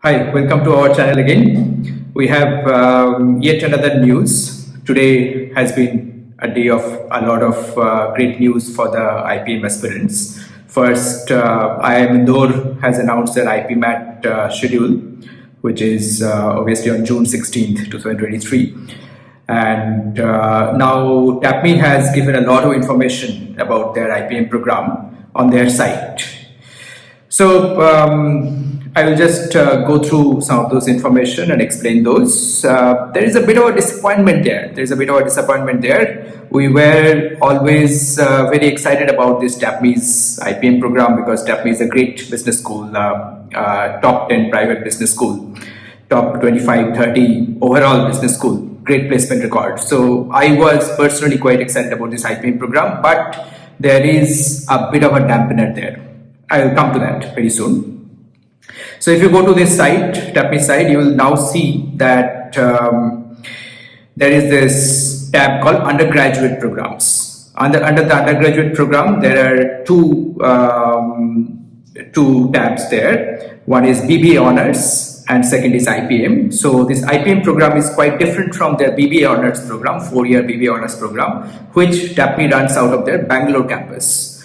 Hi, welcome to our channel again. We have yet another news. Today has been a day of a lot of great news for the IPM aspirants. First, IIM Indore has announced their IPMAT schedule, which is obviously on June 16th, 2023. And now TAPMI has given a lot of information about their IPM program on their site. So I will just go through some of those information and explain those. There is a bit of a disappointment there. We were always very excited about this TAPMI's IPM program because TAPMI is a great business school, top 10 private business school, top 25, 30 overall business school, great placement record. So I was personally quite excited about this IPM program, but there is a bit of a dampener there. I will come to that very soon. So if you go to this site, TAPMI site, you will now see that there is this tab called undergraduate programs. Under the undergraduate program, there are two tabs there. One is BBA Honors and second is IPM. So this IPM program is quite different from their BBA Honors program, 4-year BBA Honors program, which TAPMI runs out of their Bangalore campus.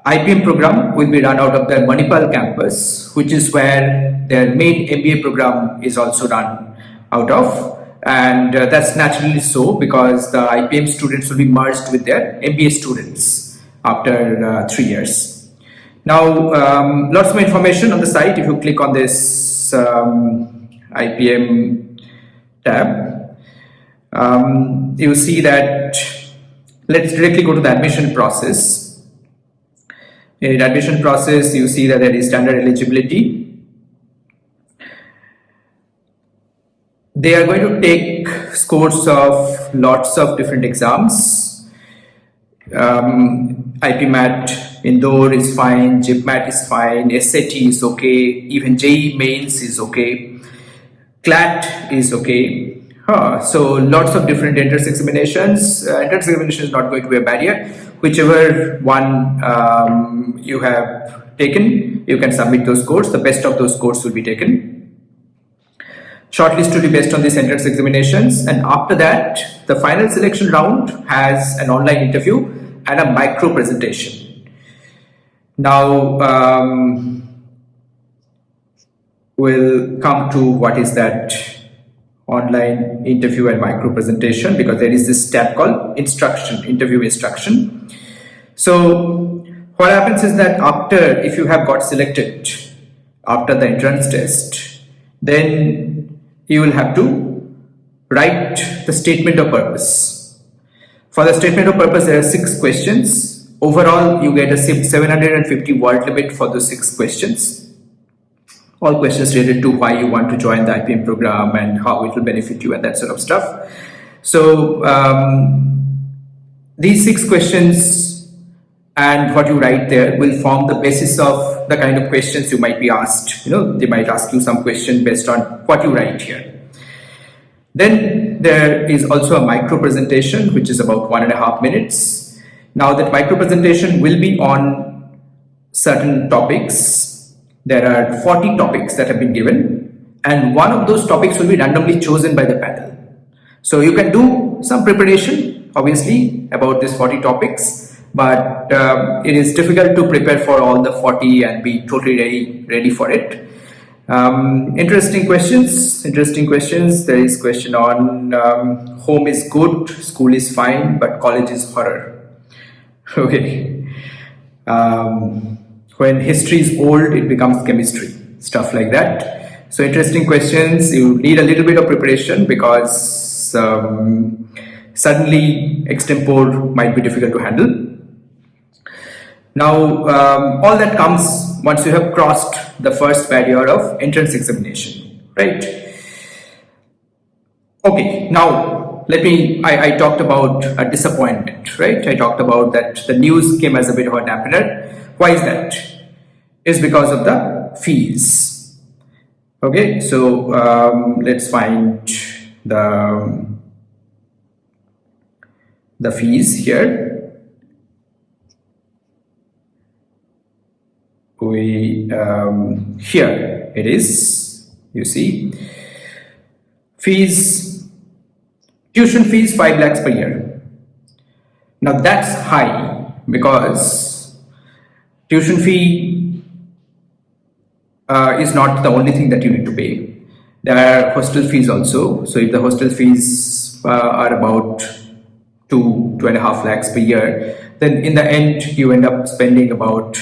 IPM program will be run out of their Manipal campus, which is where their main MBA program is also run out of. And that's naturally so because the IPM students will be merged with their MBA students after 3 years. Now, lots more information on the site. If you click on this IPM tab, you see that, let's directly go to the admission process. In admission process, you see that there is standard eligibility. They are going to take scores of lots of different exams. IPMAT Indore is fine, GIPMAT is fine, SAT is okay, even JEE mains is okay, CLAT is okay. So lots of different entrance examinations. Entrance examination is not going to be a barrier. Whichever one you have taken, you can submit those scores. The best of those scores will be taken. Shortlist will be based on these entrance examinations, and after that, the final selection round has an online interview and a micro presentation. Now, we'll come to what is that online interview and micro presentation, because there is this tab called instruction, interview instruction. So what happens is that if you have got selected after the entrance test, then you will have to write the statement of purpose. For the statement of purpose, there are 6 questions. Overall, you get a 750 word limit for those 6 questions. All questions related to why you want to join the IPM program and how it will benefit you and that sort of stuff. So these 6 questions and what you write there will form the basis of the kind of questions you might be asked. They might ask you some question based on what you write here. Then there is also a micro presentation, which is about 1.5 minutes. Now that micro presentation will be on certain topics. There are 40 topics that have been given, and one of those topics will be randomly chosen by the panel. So you can do some preparation, obviously, about these 40 topics, but it is difficult to prepare for all the 40 and be totally ready for it. Interesting questions. There is question on home is good, school is fine, but college is horror. Okay. When history is old, it becomes chemistry, stuff like that. So interesting questions. You need a little bit of preparation because suddenly extempore might be difficult to handle. Now, all that comes once you have crossed the first barrier of entrance examination, right? Okay, now I talked about a disappointment, right? I talked about that the news came as a bit of a dampener. Why is that? It's because of the fees. Okay, so let's find the fees here. Here it is. You see, fees, tuition fees 5 lakhs per year. Now that's high because tuition fee is not the only thing that you need to pay. There are hostel fees also. So if the hostel fees are about 2.5 lakhs per year, then in the end you end up spending about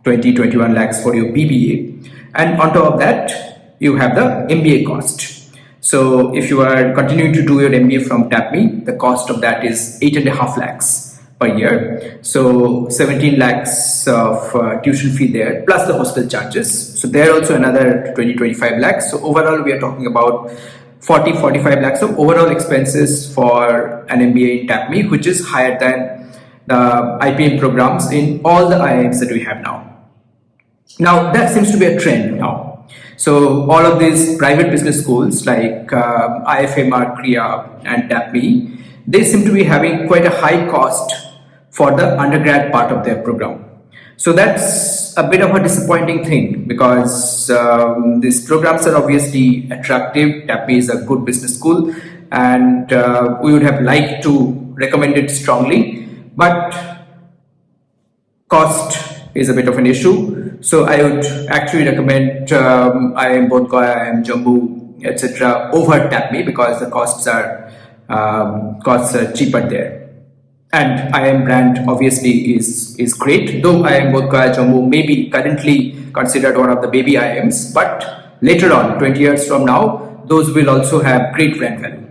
21 lakhs for your BBA. And on top of that, you have the MBA cost. So if you are continuing to do your MBA from TAPMI, the cost of that is 8.5 lakhs per year. So 17 lakhs of tuition fee there, plus the hostel charges. So there also another 25 lakhs. So overall, we are talking about 45 lakhs of overall expenses for an MBA in TAPMI, which is higher than the IPM programs in all the IIMs that we have now. Now that seems to be a trend now. So all of these private business schools like IFMR, KRIA and TAPMI, they seem to be having quite a high cost for the undergrad part of their program. So that's a bit of a disappointing thing because these programs are obviously attractive. TAPMI is a good business school and we would have liked to recommend it strongly, but cost is a bit of an issue. So I would actually recommend IIM Bodhgaya, IIM Jammu, etc. over TAPMI because the costs are cheaper there. And IIM brand obviously is great, though IIM Bodhgaya Jammu may be currently considered one of the baby IIMs, but later on, 20 years from now, those will also have great brand value.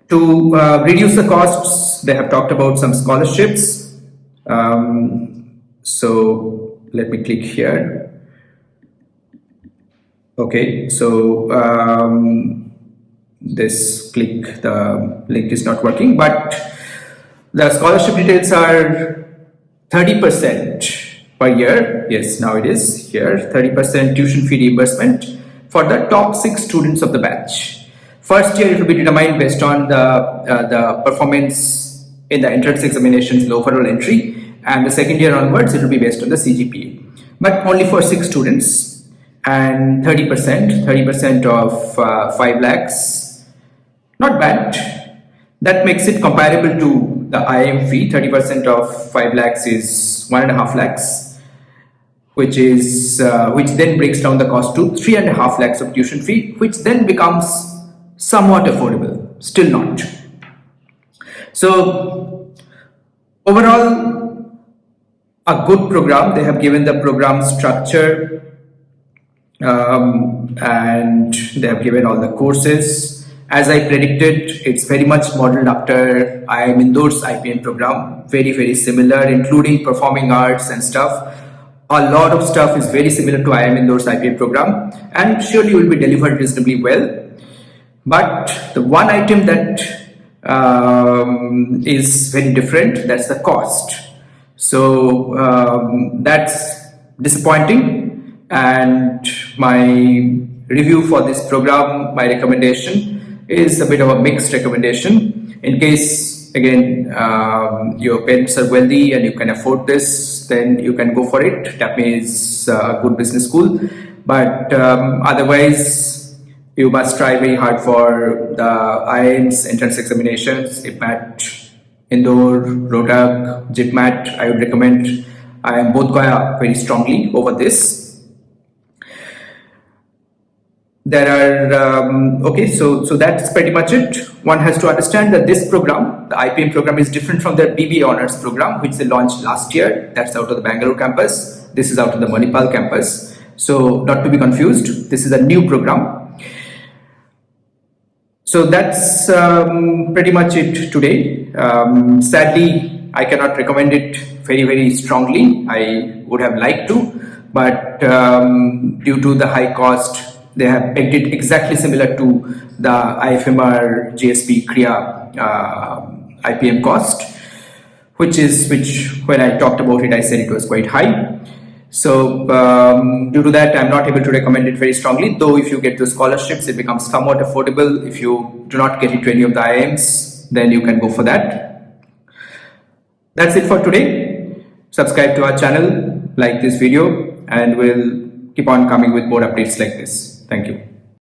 To reduce the costs, they have talked about some scholarships. So let me click here. Okay, so the link is not working, but the scholarship details are 30% per year. Yes, now it is here, 30% tuition fee reimbursement for the top 6 students of the batch. First year it will be determined based on the performance in the entrance examinations, the overall entry, and the second year onwards it will be based on the CGPA, but only for 6 students, and 30% of 5 lakhs. Not bad. That makes it comparable to the IIM fee. 30% of 5 lakhs is 1.5 lakhs, which then breaks down the cost to 3.5 lakhs of tuition fee, which then becomes somewhat affordable. Still not. So overall, a good program. They have given the program structure and they have given all the courses. As I predicted, it's very much modeled after IIM Indore's IPM program, very similar, including performing arts and stuff. A lot of stuff is very similar to IIM Indore's IPM program and surely will be delivered reasonably well. But the one item that is very different, that's the cost. So that's disappointing, and my review for this program, my recommendation is a bit of a mixed recommendation. In case, again, your parents are wealthy and you can afford this, then you can go for it. TAPMI is a good business school, but otherwise you must try very hard for the IIM's entrance examinations, IPMAT, Indore, Rohtak, JIPMAT. I would recommend IIM Bodhgaya very strongly over this. There are, okay, so that's pretty much it. One has to understand that this program, the IPM program, is different from their BBA Honors program, which they launched last year. That's out of the Bangalore campus. This is out of the Manipal campus. So not to be confused, this is a new program. So that's pretty much it today. Sadly, I cannot recommend it very strongly. I would have liked to, but due to the high cost, they have pegged it exactly similar to the IFMR, GSP, KRIA IPM cost, which when I talked about it, I said it was quite high. So due to that, I'm not able to recommend it very strongly, though if you get the scholarships, it becomes somewhat affordable. If you do not get into any of the IIMs, then you can go for that. That's it for today. Subscribe to our channel, like this video, and we'll keep on coming with more updates like this. Thank you.